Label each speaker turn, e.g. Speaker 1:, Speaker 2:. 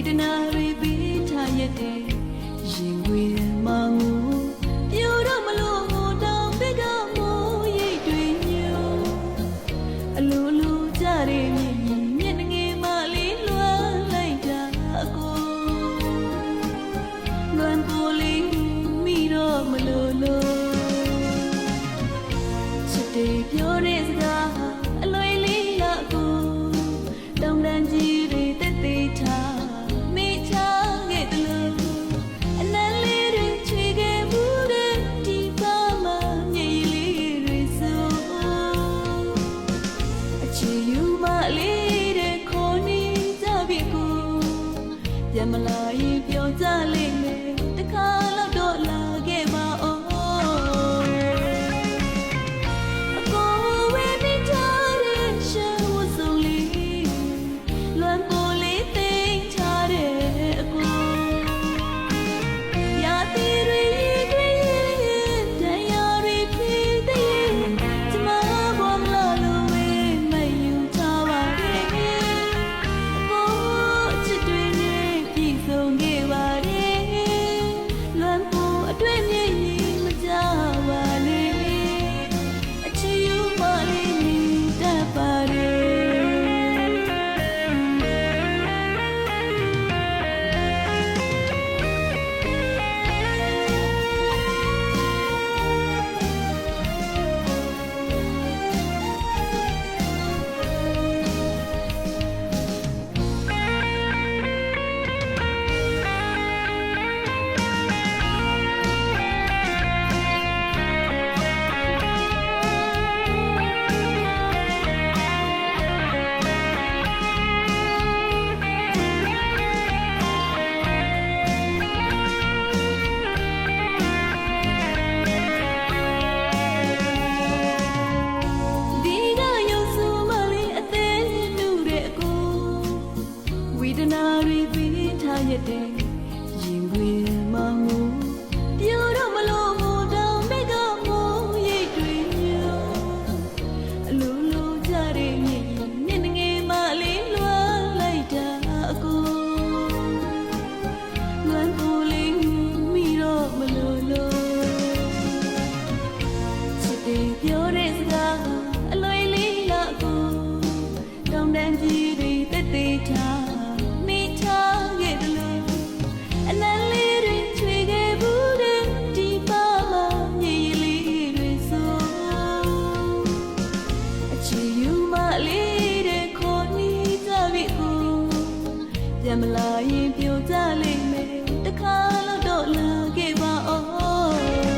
Speaker 1: ဒနာတွေပြီးထားရတဲ့ရင်ခွေမှငူပြောတော့မလို့တောင်ပိကမိုးရိတ်တွေညိုအလိုလိုကြတဲ့မျက်နှာငယ်မှလေးလွှမ်းလိုက်တာအကိုလွမ်းကိုလေးမိတော့မလို့ချစ်တယ်ပြောတဲ့စကားအလွယ်လေးရကိုတောင်တန်းကြီးတွေတက်သေးထားမိချခဲ့တယ်လို့အနက်လေးတွေချွေခဲ့ဘူးတဲ့ဒီပါမမြေလေးတွေဆိုအချီယူမလေးတဲ့ခေါ်နေကြပြီကိုပြန်မလာရင်ပြောကြလိမ့်မယ်တခါတော့တော့လာခဲ့ပါအောင်ရတဲ့ရင်ခွေမှငူပြောတော့မလို့တောင်ပိကမိုးရိတ်တွေညိုအလိုလိုကြတဲ့မျက်နှာငယ်မှလေးလွှမ်းလိုက်တာအကိုလွမ်းကိုလေးမိတော့မလို့ချစ်တယ်ပြောတဲ့စကားအလွယ်လေးလာကိုတောင်တန်းကြီးတွေတက်သေးထားမိထားခဲ့တယ်အနက်လေးတွေချွေခဲ့ဘူးတဲ့ဒီပါမမြေလေးတွေဆိုအချီယူမလေးတဲ့ခေါ်နေကြပြီကိုပြန်မလာရင်ပြောကြလိမ့်မယ်တခါတော့လာခဲ့ပါအောင်